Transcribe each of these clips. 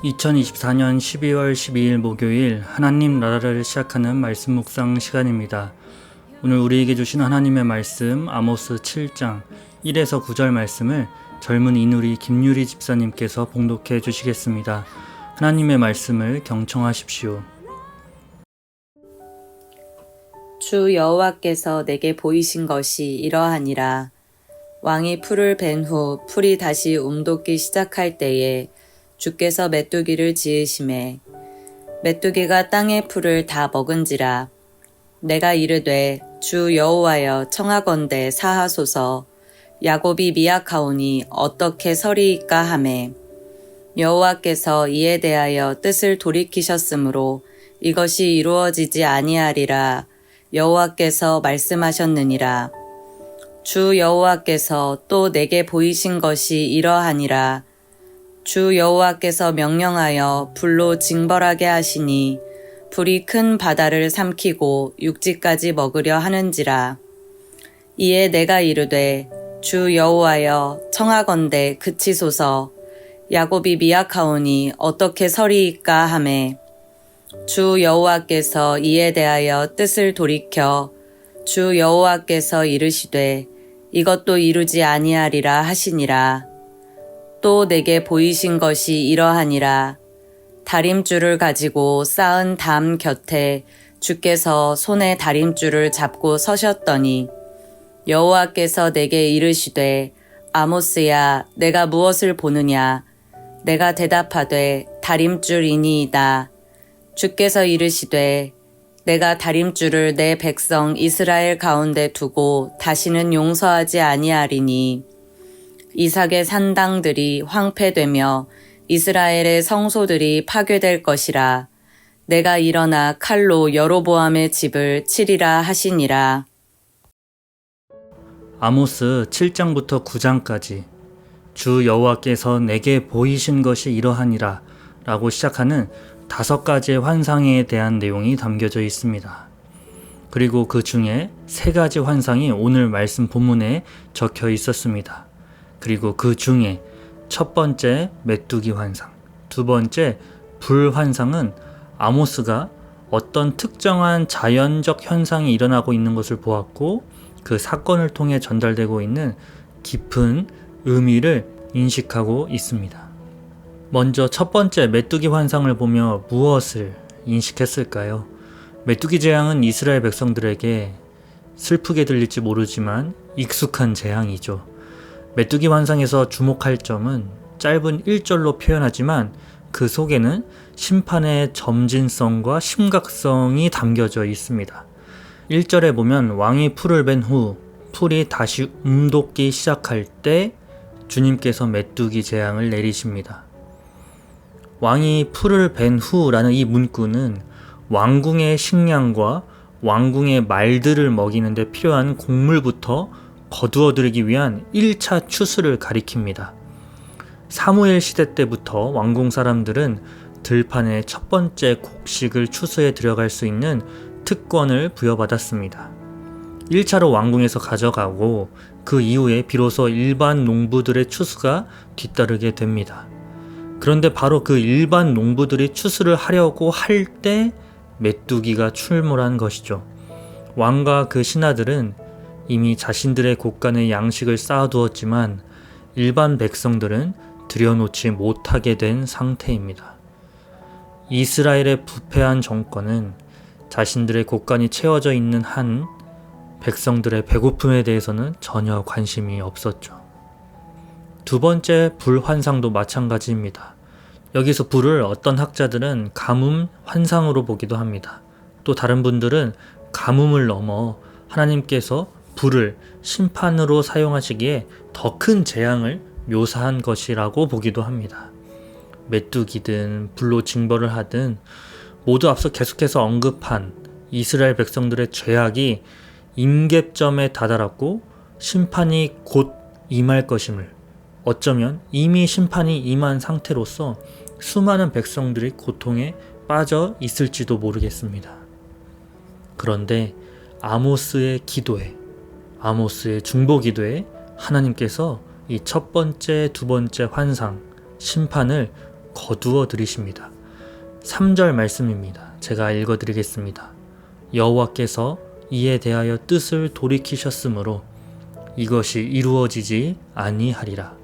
2024년 12월 12일 목요일 하나님 나라를 시작하는 말씀 묵상 시간입니다. 오늘 우리에게 주신 하나님의 말씀 아모스 7장 1에서 9절 말씀을 젊은 이누리 김유리 집사님께서 봉독해 주시겠습니다. 하나님의 말씀을 경청하십시오. 주 여호와께서 내게 보이신 것이 이러하니라. 왕이 풀을 벤 후 풀이 다시 움돋기 시작할 때에 주께서 메뚜기를 지으심에 메뚜기가 땅의 풀을 다 먹은지라. 내가 이르되 주 여호와여 청하건대 사하소서. 야곱이 미약하오니 어떻게 서리이까 하매 여호와께서 이에 대하여 뜻을 돌이키셨으므로 이것이 이루어지지 아니하리라 여호와께서 말씀하셨느니라. 주 여호와께서 또 내게 보이신 것이 이러하니라. 주 여호와께서 명령하여 불로 징벌하게 하시니 불이 큰 바다를 삼키고 육지까지 먹으려 하는지라. 이에 내가 이르되 주 여호와여 청하건대 그치소서. 야곱이 미약하오니 어떻게 서리이까 하매 주 여호와께서 이에 대하여 뜻을 돌이켜 주 여호와께서 이르시되 이것도 이루지 아니하리라 하시니라. 또 내게 보이신 것이 이러하니라. 다림줄을 가지고 쌓은 담 곁에 주께서 손에 다림줄을 잡고 서셨더니 여호와께서 내게 이르시되 아모스야 내가 무엇을 보느냐. 내가 대답하되 다림줄이니이다. 주께서 이르시되 내가 다림줄을 내 백성 이스라엘 가운데 두고 다시는 용서하지 아니하리니 이삭의 산당들이 황폐되며 이스라엘의 성소들이 파괴될 것이라. 내가 일어나 칼로 여로보암의 집을 치리라 하시니라. 아모스 7장부터 9장까지 주 여호와께서 내게 보이신 것이 이러하니라 라고 시작하는 5가지의 환상에 대한 내용이 담겨져 있습니다. 그리고 그 중에 3가지 환상이 오늘 말씀 본문에 적혀 있었습니다. 그리고 그 중에 첫 번째 메뚜기 환상, 두 번째 불 환상은 아모스가 어떤 특정한 자연적 현상이 일어나고 있는 것을 보았고 그 사건을 통해 전달되고 있는 깊은 의미를 인식하고 있습니다. 먼저 첫 번째 메뚜기 환상을 보며 무엇을 인식했을까요? 메뚜기 재앙은 이스라엘 백성들에게 슬프게 들릴지 모르지만 익숙한 재앙이죠. 메뚜기 환상에서 주목할 점은 짧은 1절로 표현하지만 그 속에는 심판의 점진성과 심각성이 담겨져 있습니다. 1절에 보면 왕이 풀을 벤 후 풀이 다시 움돋기 시작할 때 주님께서 메뚜기 재앙을 내리십니다. 왕이 풀을 벤 후라는 이 문구는 왕궁의 식량과 왕궁의 말들을 먹이는 데 필요한 곡물부터 거두어들이기 위한 1차 추수를 가리킵니다. 사무엘 시대 때부터 왕궁 사람들은 들판에 첫 번째 곡식을 추수해 들어갈 수 있는 특권을 부여받았습니다. 1차로 왕궁에서 가져가고 그 이후에 비로소 일반 농부들의 추수가 뒤따르게 됩니다. 그런데 바로 그 일반 농부들이 추수를 하려고 할 때 메뚜기가 출몰한 것이죠. 왕과 그 신하들은 이미 자신들의 곳간에 양식을 쌓아두었지만 일반 백성들은 들여놓지 못하게 된 상태입니다. 이스라엘의 부패한 정권은 자신들의 곳간이 채워져 있는 한 백성들의 배고픔에 대해서는 전혀 관심이 없었죠. 두 번째 불 환상도 마찬가지입니다. 여기서 불을 어떤 학자들은 가뭄 환상으로 보기도 합니다. 또 다른 분들은 가뭄을 넘어 하나님께서 불을 심판으로 사용하시기에 더 큰 재앙을 묘사한 것이라고 보기도 합니다. 메뚜기든 불로 징벌을 하든 모두 앞서 계속해서 언급한 이스라엘 백성들의 죄악이 임계점에 다다랐고 심판이 곧 임할 것임을, 어쩌면 이미 심판이 임한 상태로서 수많은 백성들이 고통에 빠져 있을지도 모르겠습니다. 그런데 아모스의 기도에, 아모스의 중보 기도에 하나님께서 이 첫 번째, 두 번째 환상, 심판을 거두어 들이십니다. 3절 말씀입니다. 제가 읽어드리겠습니다. 여호와께서 이에 대하여 뜻을 돌이키셨으므로 이것이 이루어지지 아니하리라.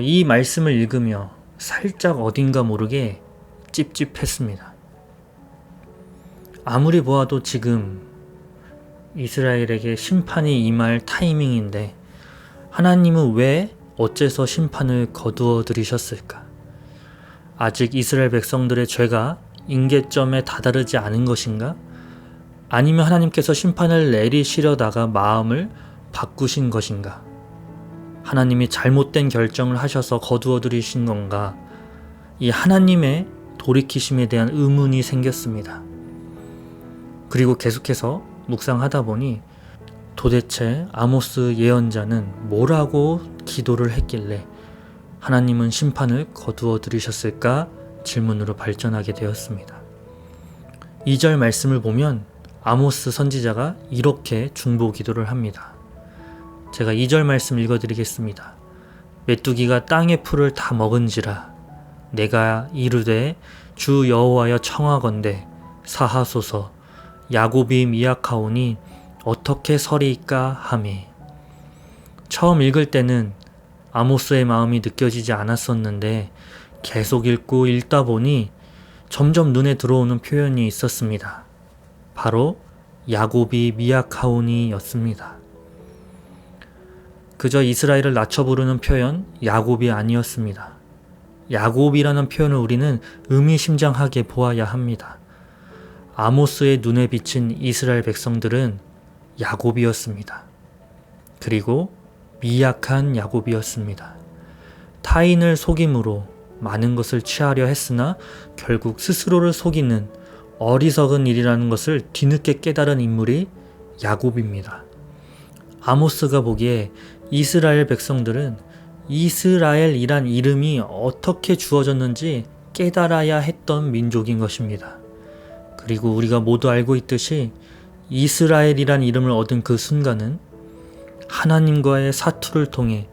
이 말씀을 읽으며 살짝 어딘가 모르게 찝찝했습니다. 아무리 보아도 지금 이스라엘에게 심판이 임할 타이밍인데 하나님은 왜 어째서 심판을 거두어 들이셨을까? 아직 이스라엘 백성들의 죄가 임계점에 다다르지 않은 것인가? 아니면 하나님께서 심판을 내리시려다가 마음을 바꾸신 것인가? 하나님이 잘못된 결정을 하셔서 거두어 들이신 건가? 이 하나님의 돌이키심에 대한 의문이 생겼습니다. 그리고 계속해서 묵상하다 보니 도대체 아모스 예언자는 뭐라고 기도를 했길래 하나님은 심판을 거두어 들이셨을까 질문으로 발전하게 되었습니다. 2절 말씀을 보면 아모스 선지자가 이렇게 중보 기도를 합니다. 제가 2절 말씀 읽어드리겠습니다. 메뚜기가 땅의 풀을 다 먹은지라 내가 이르되 주 여호와여 청하건대 사하소서 야곱이 미약하오니 어떻게 서리이까 하매. 처음 읽을 때는 아모스의 마음이 느껴지지 않았었는데 계속 읽다 보니 점점 눈에 들어오는 표현이 있었습니다. 바로 야곱이 미약하오니 였습니다. 그저 이스라엘을 낮춰 부르는 표현 야곱이 아니었습니다. 야곱이라는 표현을 우리는 의미심장하게 보아야 합니다. 아모스의 눈에 비친 이스라엘 백성들은 야곱이었습니다. 그리고 미약한 야곱이었습니다. 타인을 속임으로 많은 것을 취하려 했으나 결국 스스로를 속이는 어리석은 일이라는 것을 뒤늦게 깨달은 인물이 야곱입니다. 아모스가 보기에 이스라엘 백성들은 이스라엘이란 이름이 어떻게 주어졌는지 깨달아야 했던 민족인 것입니다. 그리고 우리가 모두 알고 있듯이 이스라엘이란 이름을 얻은 그 순간은 하나님과의 사투를 통해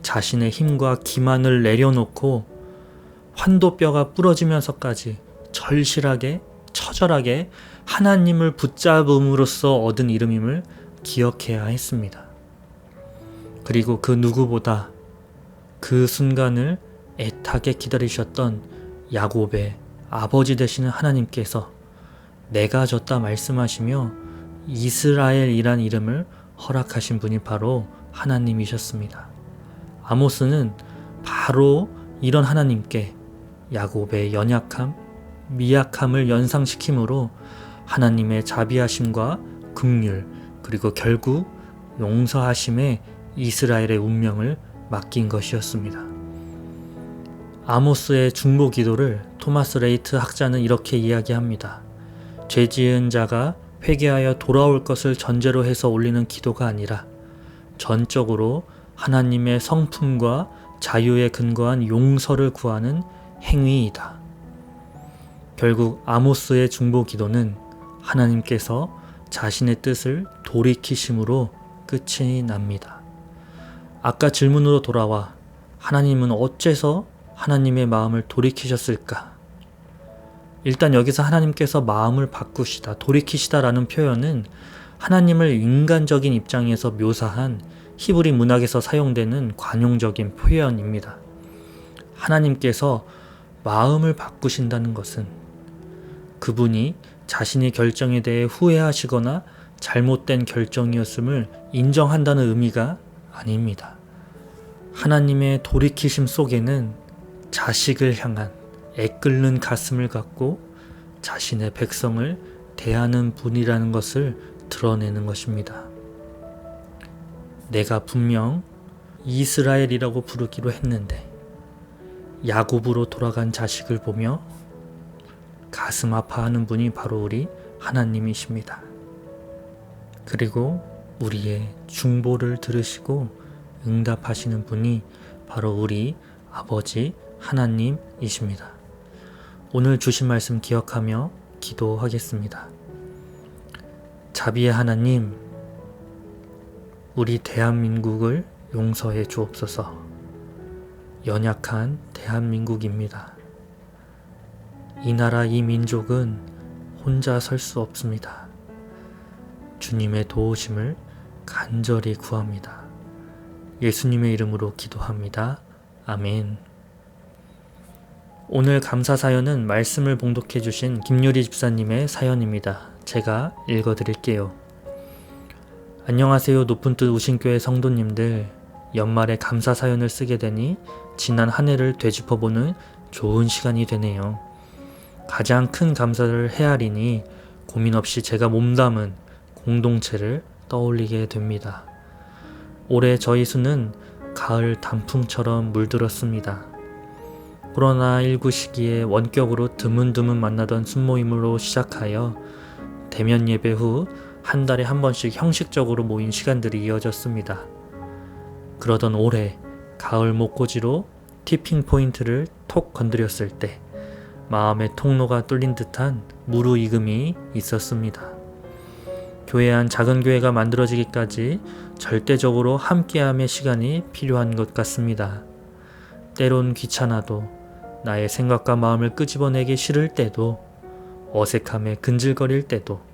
자신의 힘과 기만을 내려놓고 환도뼈가 부러지면서까지 절실하게 처절하게 하나님을 붙잡음으로써 얻은 이름임을 기억해야 했습니다. 그리고 그 누구보다 그 순간을 애타게 기다리셨던 야곱의 아버지 되시는 하나님께서 내가 졌다 말씀하시며 이스라엘이란 이름을 허락하신 분이 바로 하나님이셨습니다. 아모스는 바로 이런 하나님께 야곱의 연약함, 미약함을 연상시키므로 하나님의 자비하심과 긍휼 그리고 결국 용서하심에 이스라엘의 운명을 맡긴 것이었습니다. 아모스의 중보 기도를 토마스 레이트 학자는 이렇게 이야기합니다. 죄 지은 자가 회개하여 돌아올 것을 전제로 해서 올리는 기도가 아니라 전적으로 하나님의 성품과 자유에 근거한 용서를 구하는 행위이다. 결국 아모스의 중보 기도는 하나님께서 자신의 뜻을 돌이키심으로 끝이 납니다. 아까 질문으로 돌아와 하나님은 어째서 하나님의 마음을 돌이키셨을까? 일단 여기서 하나님께서 마음을 바꾸시다, 돌이키시다라는 표현은 하나님을 인간적인 입장에서 묘사한 히브리 문학에서 사용되는 관용적인 표현입니다. 하나님께서 마음을 바꾸신다는 것은 그분이 자신의 결정에 대해 후회하시거나 잘못된 결정이었음을 인정한다는 의미가 아닙니다. 하나님의 돌이키심 속에는 자식을 향한 애끓는 가슴을 갖고 자신의 백성을 대하는 분이라는 것을 드러내는 것입니다. 내가 분명 이스라엘이라고 부르기로 했는데 야곱으로 돌아간 자식을 보며 가슴 아파하는 분이 바로 우리 하나님이십니다. 그리고 우리의 중보를 들으시고 응답하시는 분이 바로 우리 아버지 하나님이십니다. 오늘 주신 말씀 기억하며 기도하겠습니다. 자비의 하나님, 우리 대한민국을 용서해 주옵소서. 연약한 대한민국입니다. 이 나라 이 민족은 혼자 설 수 없습니다. 주님의 도우심을 간절히 구합니다. 예수님의 이름으로 기도합니다. 아멘. 오늘 감사 사연은 말씀을 봉독해 주신 김유리 집사님의 사연입니다. 제가 읽어드릴게요. 안녕하세요. 높은 뜻 우신교회 성도님들. 연말에 감사 사연을 쓰게 되니 지난 한 해를 되짚어보는 좋은 시간이 되네요. 가장 큰 감사를 헤아리니 고민 없이 제가 몸담은 공동체를 떠올리게 됩니다. 올해 저희 수는 가을 단풍처럼 물들었습니다. 코로나19 시기에 원격으로 드문드문 만나던 순모임으로 시작하여 대면 예배 후 한 달에 한 번씩 형식적으로 모인 시간들이 이어졌습니다. 그러던 올해 가을 목고지로 티핑 포인트를 톡 건드렸을 때 마음의 통로가 뚫린 듯한 무르익음이 있었습니다. 교회 안 작은 교회가 만들어지기까지 절대적으로 함께함의 시간이 필요한 것 같습니다. 때론 귀찮아도 나의 생각과 마음을 끄집어내기 싫을 때도 어색함에 근질거릴 때도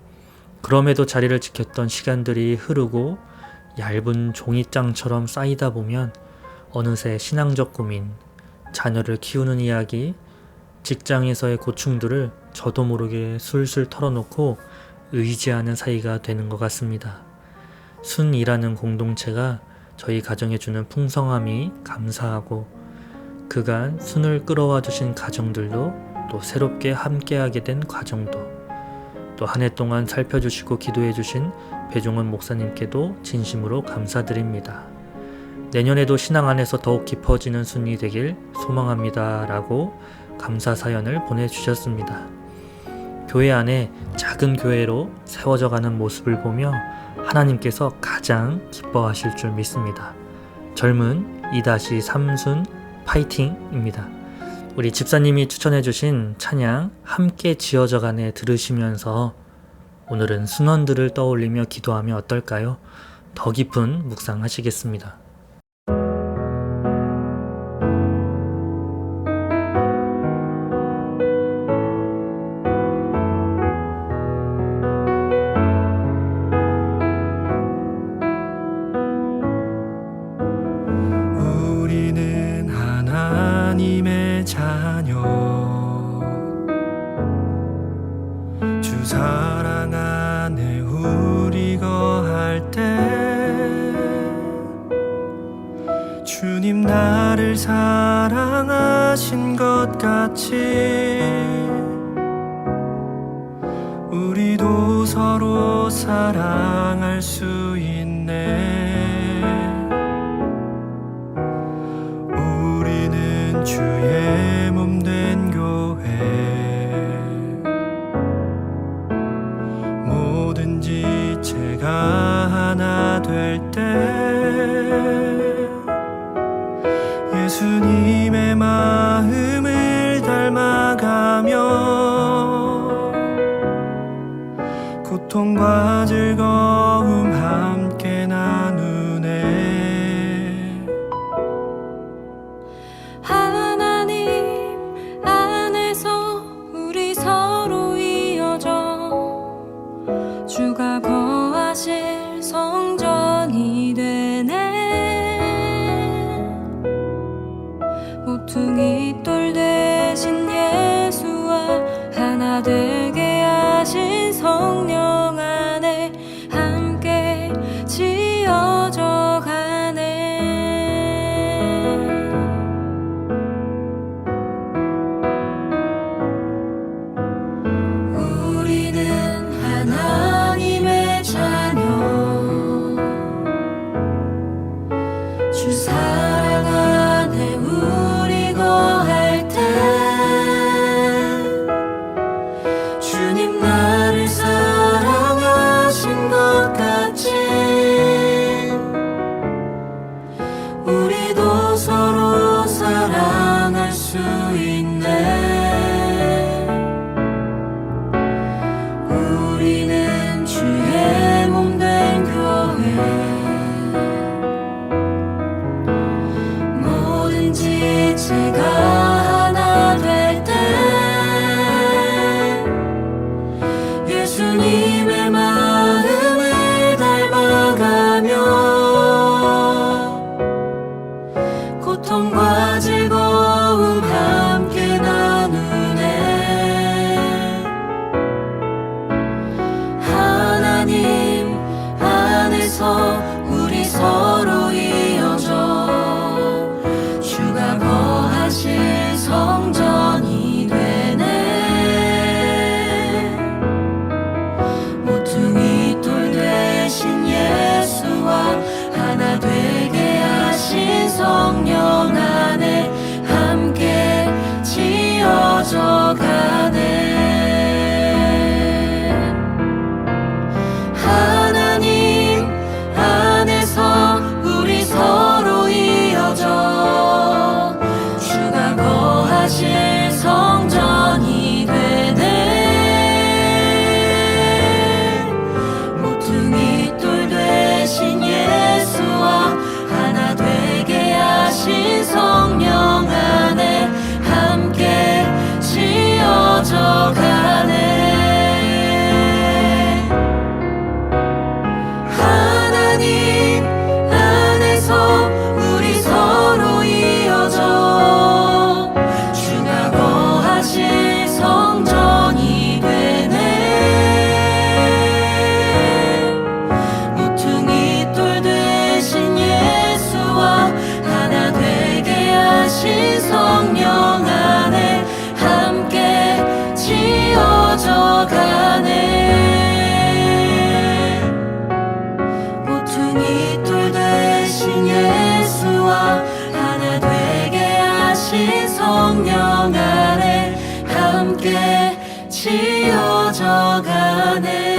그럼에도 자리를 지켰던 시간들이 흐르고 얇은 종이장처럼 쌓이다 보면 어느새 신앙적 고민, 자녀를 키우는 이야기, 직장에서의 고충들을 저도 모르게 술술 털어놓고 의지하는 사이가 되는 것 같습니다. 순이라는 공동체가 저희 가정에 주는 풍성함이 감사하고 그간 순을 끌어와 주신 가정들도 또 새롭게 함께하게 된 과정도 또 한 해 동안 살펴주시고 기도해주신 배종원 목사님께도 진심으로 감사드립니다. 내년에도 신앙 안에서 더욱 깊어지는 순이 되길 소망합니다. 라고 감사 사연을 보내주셨습니다. 교회 안에 작은 교회로 세워져 가는 모습을 보며 하나님께서 가장 기뻐하실 줄 믿습니다. 젊은 2-3순 파이팅입니다. 우리 집사님이 추천해주신 찬양 함께 지어져 가네 들으시면서 오늘은 순원들을 떠올리며 기도하면 어떨까요? 더 깊은 묵상하시겠습니다. 우리는 하나님의 자녀 주 사랑 안에 우리 거할 때 주님 나를 사랑하신 것 같이 우리도 서로 사랑할 수 있네. 우리는 주의 몸 된 교회 모든 지체가 하나 될 때 예수님의 마음을 닮아가며 고통과 즐거움 함께 나누네. 하나님 안에서 우리 서로 이어져 주가 거하실 성전이 되네. 모퉁이 돌 대신 예수와 하나 되게 하신 성령 안에 지어져 가네